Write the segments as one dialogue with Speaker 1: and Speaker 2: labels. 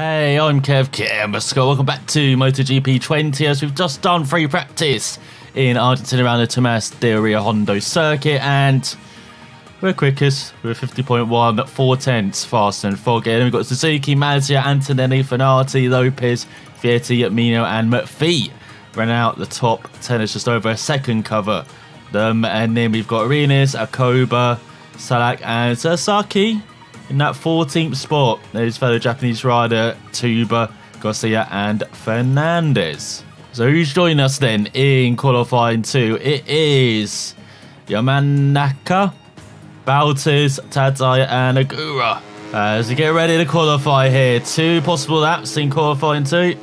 Speaker 1: Hey, I'm Kev. Welcome back to MotoGP 20 as we've just done free practice in Argentina around the Tomás de Hondo circuit, and we're quickest. We're 50.1 at 4/10 faster than Foggy. Then we've got Suzuki, Mazia, Antonelli, Fenati, Lopez, Vietti, Mino, and McPhee. Ran out the top 10 is just over a second cover them, and then we've got Arenas, Akoba, Salak, and Sasaki in that 14th spot. There's fellow Japanese rider Tuba, Garcia, and Fernandez. So who's joining us then in qualifying 2? It is Yamanaka, Baltas, Tadzai, and Agura. As we get ready to qualify here, 2 possible laps in qualifying 2.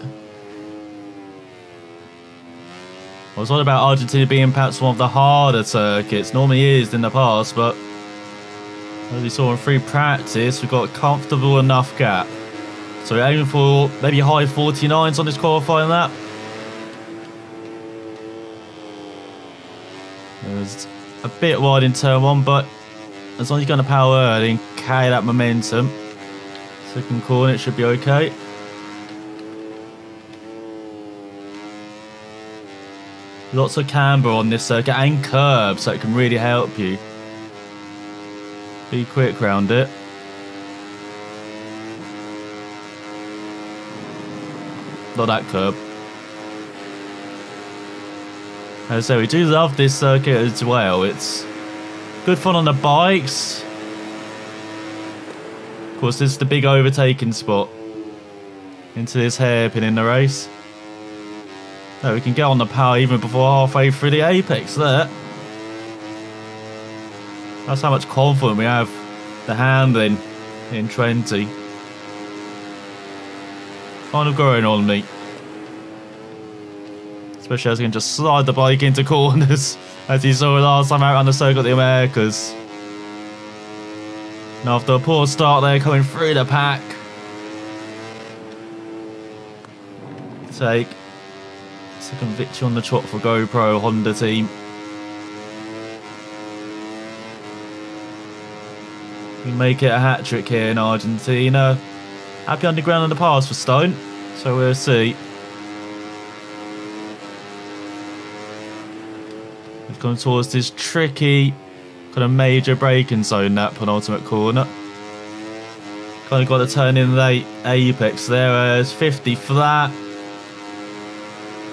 Speaker 1: I was all about Argentina being perhaps one of the harder circuits. Normally is in the past, but as we saw in free practice, we've got a comfortable enough gap. So we're aiming for maybe high 49s on this qualifying lap. It's a bit wide in turn 1, but as long as you're going to power early and carry that momentum, second corner it should be okay. Lots of camber on this circuit and curb, so it can really help you. Be quick round it. Not that curb. As I say, we do love this circuit as well. It's good fun on the bikes. Of course, this is the big overtaking spot into this hairpin in the race. No, we can get on the power even before halfway through the apex there. That's how much confidence we have the handling in 20. Kind of growing on me. Especially as we can just slide the bike into corners, as you saw last time out on the circuit of the Americas. And after a poor start there, coming through the pack, take second victory on the trot for GoPro Honda team. We make it a hat-trick here in Argentina. Happy underground in the pass for Stone, so we'll see. We've gone towards this tricky kind of major braking zone, that penultimate corner. Kind of got to turn in late apex there as 50 flat.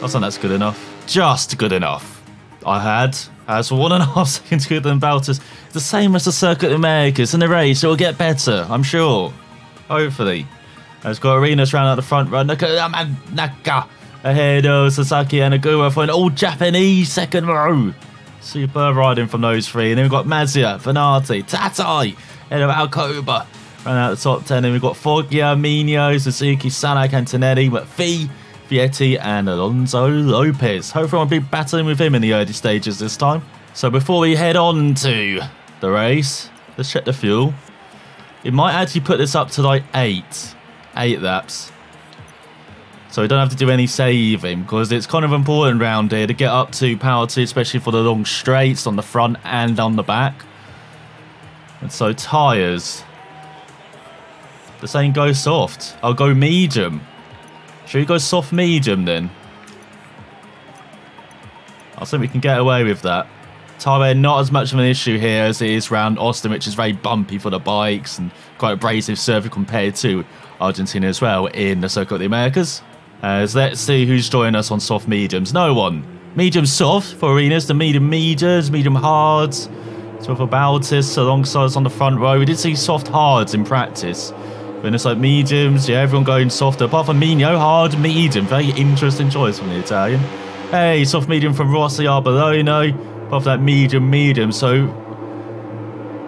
Speaker 1: I think that's good enough. Just good enough. I had as 1.5 seconds quicker than Baltas. It's the same as the circuit of Americas. In the race, it will get better, I'm sure. Hopefully. It's got Arenas round out the front run. Naka ahead of Sasaki and Agura for an all-Japanese second row. Superb riding from those 3. And then we've got Mazia, Fenati, Tatai, ahead of Alcoba. Round out the top 10. And we've got Foggia, Mino, Suzuki, Salak, Antonelli, McPhee, Vietti, and Alonso Lopez. Hopefully I'll be battling with him in the early stages this time. So before we head on to the race, let's check the fuel. It might actually put this up to like 8 laps. So we don't have to do any saving, because it's kind of important round here to get up to power 2, especially for the long straights on the front and on the back. And so tyres, the same go soft. I'll go medium. Should we go soft medium then? I think we can get away with that. Tyre not as much of an issue here as it is around Austin, which is very bumpy for the bikes and quite abrasive circuit compared to Argentina as well in the Circuit of the Americas. Let's see who's joining us on soft mediums. No one. Medium soft for Arenas, the medium mediums, medium hards. So for Baltas alongside us on the front row. We did see soft hards in practice. But it's like mediums, yeah, everyone going softer. Apart from Mino, hard medium. Very interesting choice from the Italian. Hey, soft medium from Rossi Arbolino. Apart from that medium. So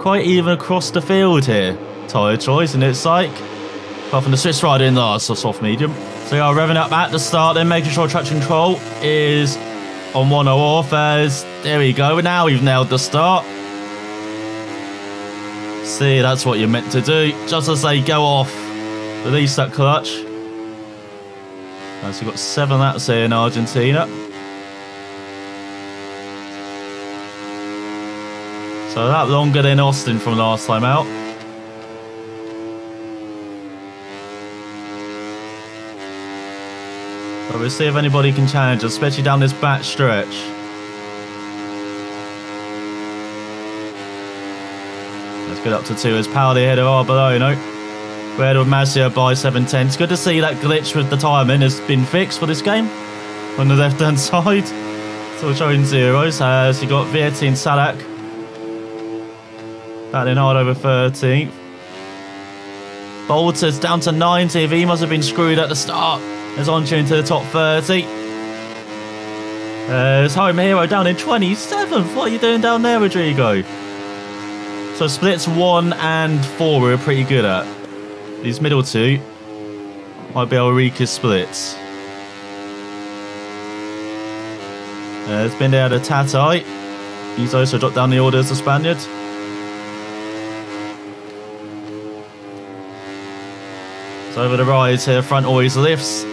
Speaker 1: quite even across the field here. Tyre choice, and it's like, apart from the Swiss rider in last, so soft medium. So we are revving up at the start, then making sure traction control is on 1 off as, there we go. Now we've nailed the start. See, that's what you're meant to do. Just as they go off, release that clutch. So we've got 7 laps here in Argentina. So that longer than Austin from last time out. But we'll see if anybody can challenge us, especially down this back stretch. Let's get up to 2 as Paoli ahead of Arbolino. We're ahead of Mazia by 7/10. It's good to see that glitch with the timing has been fixed for this game on the left hand side. Still showing zeros as you got Vietti and Salak battling hard over 13th. Bolter's down to 90th. He must have been screwed at the start. As on tune to the top 30. There's Home Hero down in 27th. What are you doing down there, Rodrigo? So splits 1 and 4 we're pretty good at. These middle 2 might be our weakest splits. It's been there to Tatai. He's also dropped down the order as a Spaniard. So over the rise here, front always lifts.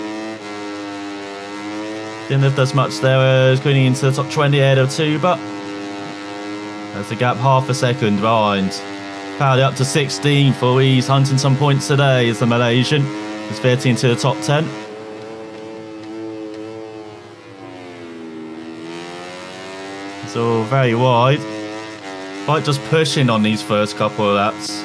Speaker 1: Didn't lift as much there as going into the top 20 ahead of 2, but there's the gap half a second behind. Paoli up to 16 for he's hunting some points today as the Malaysian. He's 13 to the top 10. It's all very wide. Like just pushing on these first couple of laps.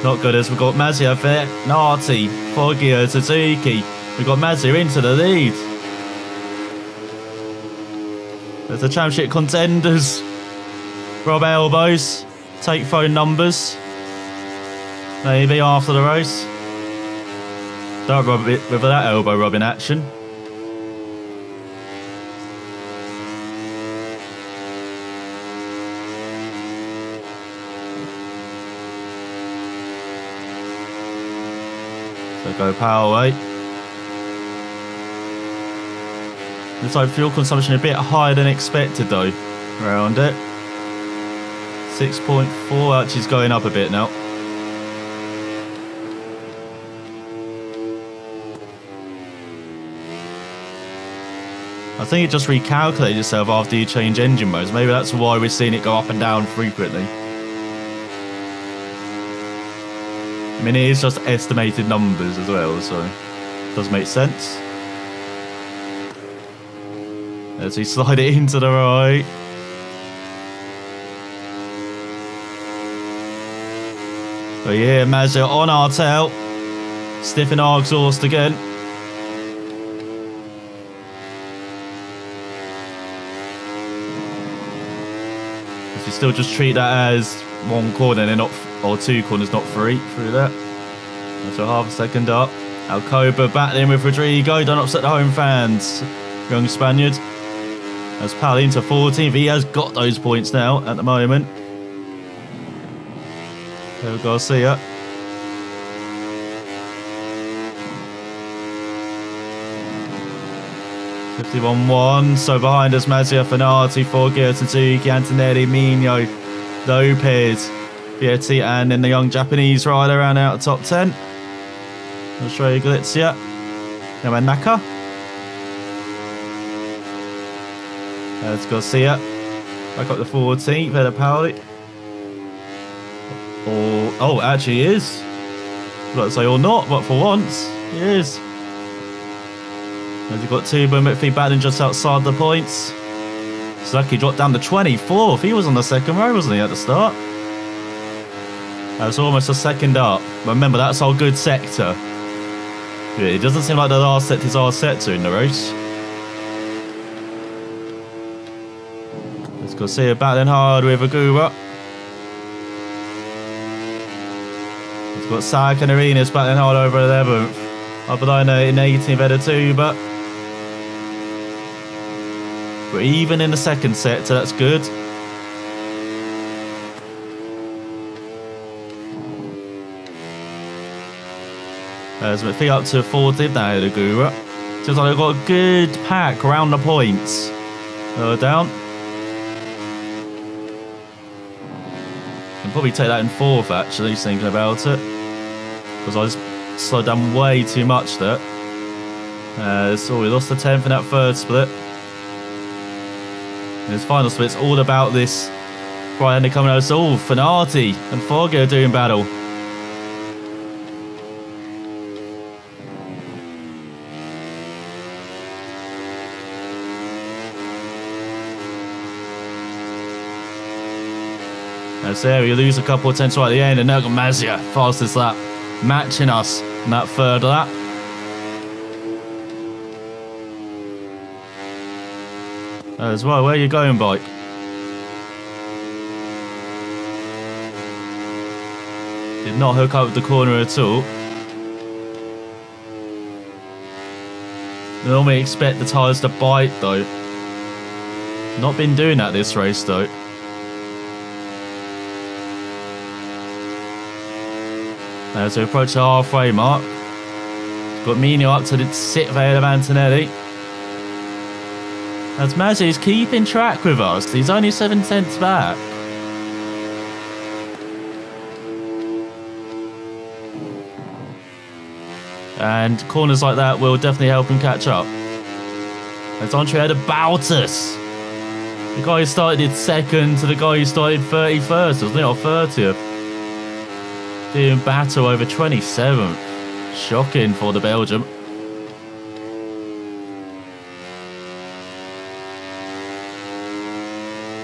Speaker 1: Not good as we've got Mazia there, Nati, Foggia, Suzuki. We've got Mazia into the lead. There's the championship contenders. Rob elbows. Take phone numbers. Maybe after the race. Don't rub it with that elbow rubbing action. So go power away. Looks like fuel consumption a bit higher than expected though, around it. 6.4, actually is going up a bit now. I think it just recalculates itself after you change engine modes. Maybe that's why we're seeing it go up and down frequently. I mean, it is just estimated numbers as well, so it does make sense. As we slide it into the right. So yeah, Mazda on our tail. Stiffing our exhaust again. If you still just treat that as 1 corner and not, or 2 corners, not 3 through that. So half a second up. Alcoba battling with Rodrigo. Don't upset the home fans. Young Spaniard. As Paoli into 14th. He has got those points now at the moment. There Garcia. (51.1). So behind us, Mazia, Fanati, Foggia, Suzuki, Antonelli, Mino, Lopez, Vietti, and then the young Japanese rider around out of top 10. I'll show you Galizia. Yamanaka. There's Garcia. Back up to 14th, head of Paoli. Oh, actually he is. I'd say or not, but for once, he is. As you've got Tuba and McPhee battling just outside the points. Suzuki dropped down to 24th. He was on the second row, wasn't he, at the start? That was almost a second up. But remember, that's our good sector. Yeah, it doesn't seem like the last sector is our sector in the race. Let's go see her battling hard with Agura. We've got Sak and Arenas battling hard over 11th. Arbolino in 18th head of 2, but we're even in the second set, so that's good. As McPhee up to 40th now, the Gura. Seems like they've got a good pack around the points. Lower down. Can probably take that in 4th actually, thinking about it. Because I just slowed down way too much there. So we lost the 10th in that third split. And his final split's all about this right-hander coming out. So Fanati and Foggia doing battle. That's there, we lose a couple of tenths right at the end, and now got Mazia, fastest lap, matching us in that third lap. As well, where are you going, bike? Did not hook up with the corner at all. Normally expect the tyres to bite though. Not been doing that this race though. As we approach the halfway mark, got Mino up to the 6th ahead of Antonelli. As Mazzi is keeping track with us, he's only 7 tenths back. And corners like that will definitely help him catch up. As Andre had about us. The guy who started 2nd to the guy who started 31st, wasn't it, or 30th? Doing battle over 27th. Shocking for the Belgium.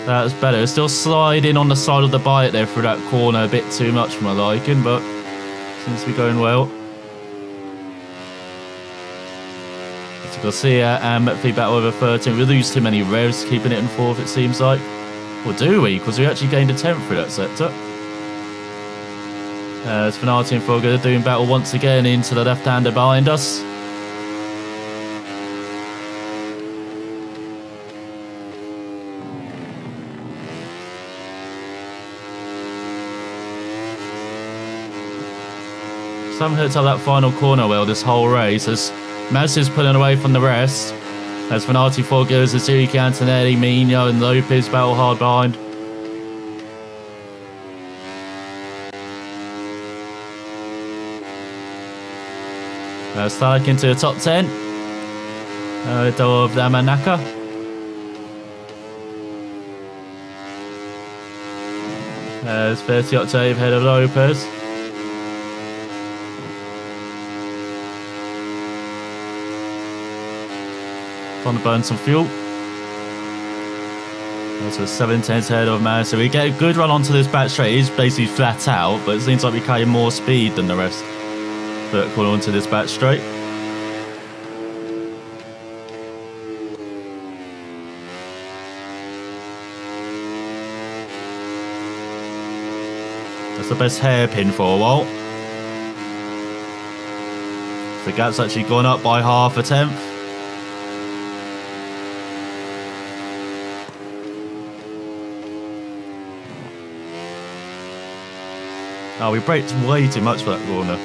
Speaker 1: That was better. Still sliding on the side of the bike there through that corner a bit too much for my liking, but seems to be going well. As you can see, feedback over 13. We lose too many revs, keeping it in 4th, it seems like. Or do we? Because we actually gained a 10th through that sector. As Fanati and Fogger doing battle once again into the left-hander behind us. Some hits up that final corner well this whole race as Maz is pulling away from the rest. As Fanati, Fogger, Suzuki, Antonelli, Mino and Lopez battle hard behind. Stark into the top 10 of Damanaka. As 30 Octave ahead of Lopez. Trying to burn some fuel. So 7 tenths ahead of Man. So we get a good run onto this back straight. He's basically flat out, but it seems like we carry more speed than the rest. Vertical onto this back straight. That's the best hairpin for a while. The gap's actually gone up by half a tenth. Oh, we braked way too much for that corner.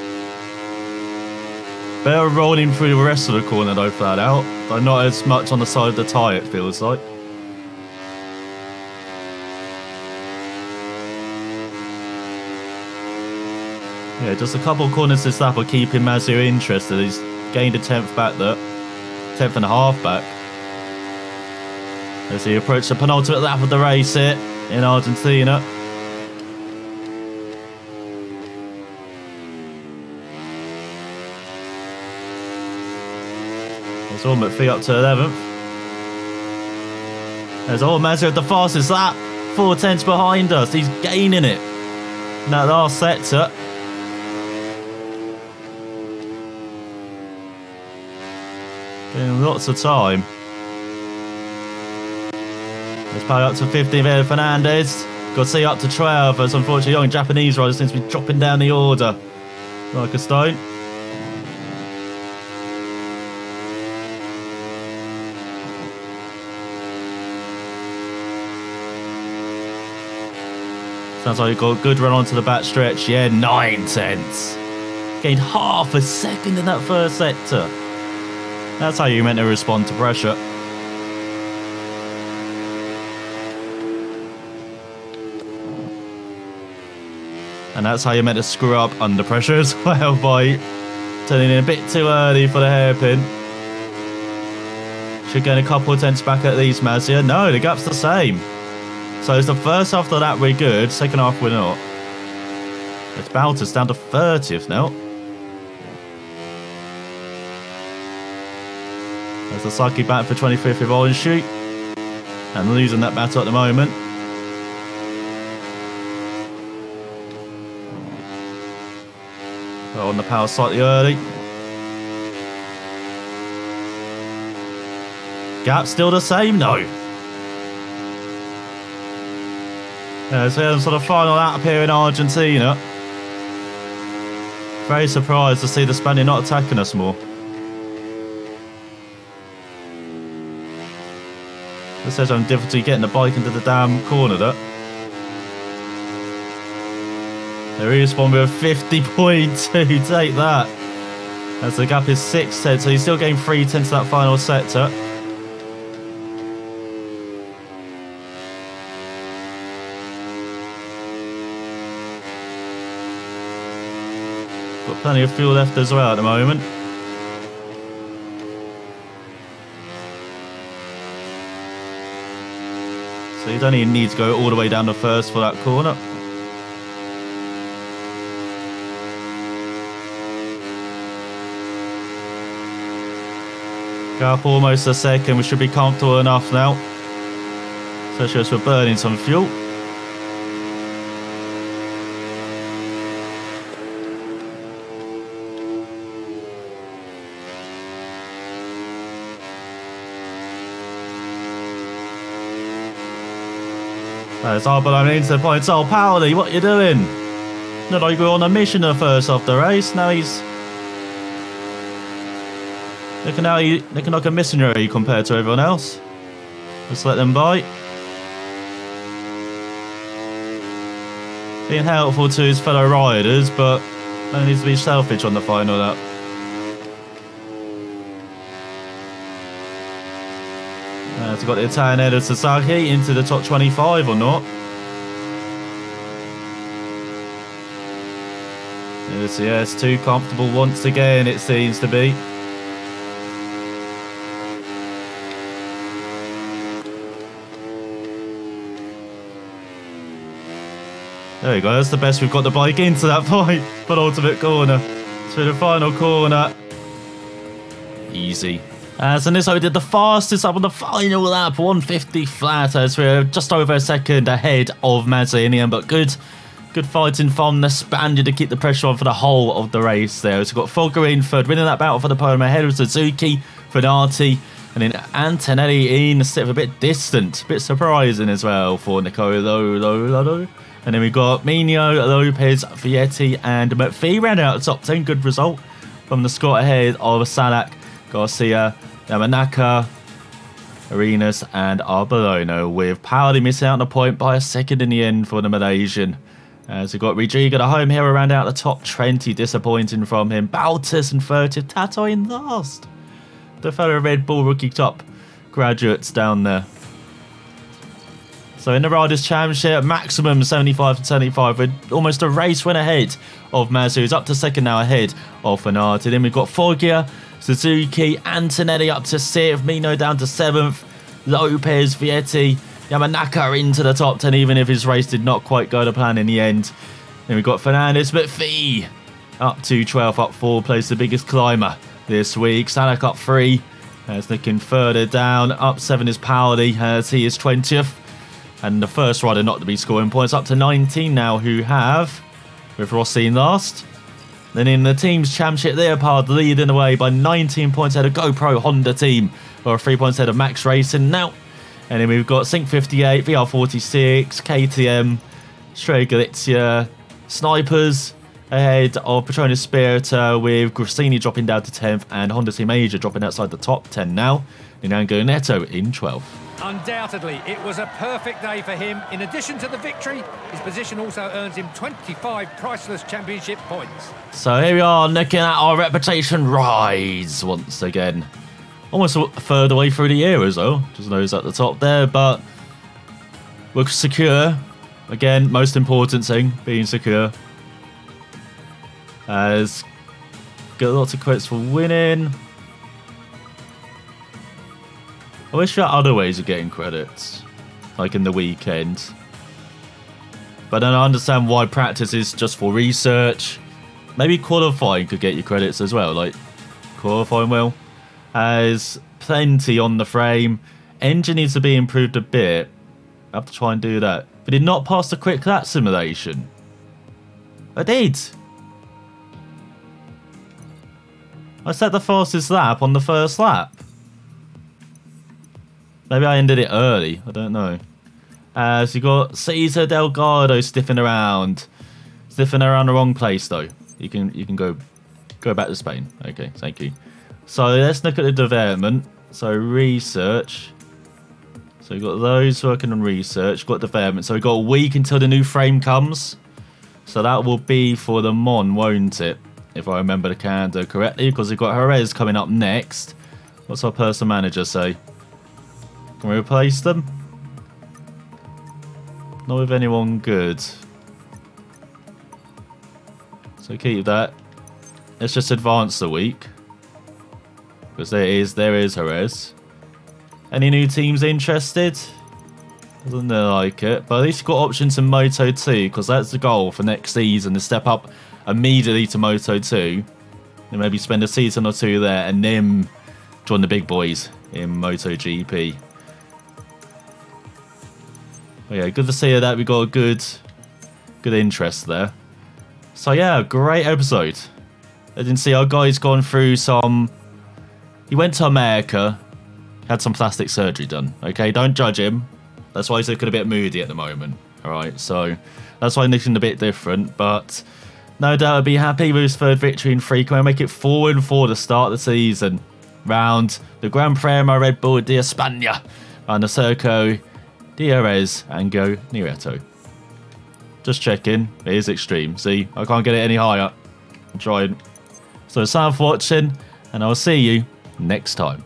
Speaker 1: Better rolling through the rest of the corner though, flat out. But not as much on the side of the tyre, it feels like. Yeah, just a couple of corners this lap are keeping Mazio interested. He's gained a 10th back there. 10th and a half back. As he approaches the penultimate lap of the race here in Argentina. There's all McPhee up to 11th. There's all Mazio at the fastest lap. 4 tenths behind us. He's gaining it in that last sector. Getting lots of time. Let's power up to 15th ahead of Fernandez. Got to see up to 12th as unfortunately young Japanese rider seems to be dropping down the order like a stone. Sounds like he got a good run onto the back stretch. Yeah, 9 tenths. Gained half a second in that first sector. That's how you meant to respond to pressure. And that's how you meant to screw up under pressure as well by turning in a bit too early for the hairpin. Should gain a couple of tenths back at least, Mazia. No, the gap's the same. So it's the first half of that we're good, second half we're not. It's Baltus down to 30th now. There's the Saki back for 25th with Orange Shoot. And losing that battle at the moment. on the power slightly early. Gap still the same? No. So we're sort of final lap here in Argentina. Very surprised to see the Spaniard not attacking us more. This says I'm difficulty getting the bike into the damn corner there. There is one with 50.2, take that. As the gap is 6 tenths, so he's still getting 3 tenths to that final sector. Got plenty of fuel left as well at the moment. So you don't even need to go all the way down the first for that corner. Gap almost a second, we should be comfortable enough now. Especially as we're burning some fuel. There's Arbelone into the points. Oh, Paoli, what are you doing? Not like we were on a mission at first off the race. Now he's looking like a missionary compared to everyone else. Just let them by. Being helpful to his fellow riders, but no need to be selfish on the final lap. We've got the Italian head of Sasaki into the top 25 or not. Yes, too comfortable once again, it seems to be. There we go, that's the best we've got the bike into that point. Penultimate corner. To the final corner. Easy. So this we did the fastest up on the final lap, 150 flat, as we're just over a second ahead of Mazza in the end, but good fighting from the Spaniard to keep the pressure on for the whole of the race there. So we've got Fogger in third, winning that battle for the podium ahead of Suzuki, Fenati, and then Antonelli in, a bit distant, a bit surprising as well for Nicolo. And then we've got Mino, Lopez, Vietti, and McPhee rounding out the top 10. Good result from the Scot ahead of Salak, Garcia, Yamanaka, Arenas, and Arbelone, with Paoli missing out on a point by a second in the end for the Malaysian. As we've got Rodrigo at home here, around out the top 20, disappointing from him. Baltus in 30th, Tato in last. The fellow Red Bull rookie top graduates down there. So in the Riders' Championship, maximum 75 to 75, with almost a race win ahead of Mazza, who's up to second now ahead of Fenati. Then we've got Foggia, Suzuki, Antonelli up to 6th, Mino down to 7th, Lopez, Vietti, Yamanaka into the top 10, even if his race did not quite go to plan in the end. Then we've got Fernandez, McPhee up to 12th, up 4, plays the biggest climber this week. Salak up 3, as looking further down. Up 7 is Paoli, as he is 20th. And the first rider not to be scoring points, up to 19 now, who have, with Rossi in last. Then in the team's championship, Leopard leading away by 19 points ahead of GoPro Honda team, or 3 points ahead of Max Racing now. And then we've got Sync 58, VR 46, KTM, Stray Galizia, Snipers ahead of Petronas Spirita, with Grassini dropping down to 10th and Honda Team Asia dropping outside the top 10 now. And Ango Neto in 12th.
Speaker 2: Undoubtedly, it was a perfect day for him. In addition to the victory, his position also earns him 25 priceless championship points.
Speaker 1: So here we are, looking at our reputation rise once again. Almost a third away through the year as well. Just those at the top there, but we're secure. Again, most important thing, being secure. As got lots of credits for winning. I wish there were other ways of getting credits, like in the weekend. But then I understand why practice is just for research. Maybe qualifying could get you credits as well, like qualifying well. Has plenty on the frame. Engine needs to be improved a bit. I have to try and do that. But did not pass the quick lap simulation. I did. I set the fastest lap on the first lap. Maybe I ended it early. I don't know. So you got Cesar Delgado sniffing around the wrong place though. You can go back to Spain. Okay, thank you. So let's look at the development. So research. So we've got those working on research. Got development. So we've got a week until the new frame comes. So that will be for the Mon, won't it? If I remember the calendar correctly, because we've got Jerez coming up next. What's our person manager say? Can we replace them? Not with anyone good. So keep that. Let's just advance the week. Because there is Jerez. Any new teams interested? Doesn't look like it. But at least you've got options in Moto 2. Because that's the goal for next season. To step up immediately to Moto 2. And maybe spend a season or two there. And then join the big boys in MotoGP. But yeah, good to see that we got a good interest there. So yeah, great episode. I didn't see our guy's gone through some... He went to America, had some plastic surgery done. Okay, don't judge him. That's why he's looking a bit moody at the moment. Alright, so that's why he's looking a bit different. But no doubt I'll be happy with his third victory in 3. Can we make it 4-4 to start the season? Round the Gran Premio Red Bull de España and the Circo de Jerez and Go Nieto. Just checking. It is extreme. See, I can't get it any higher. I'm trying. So thanks for watching, and I'll see you next time.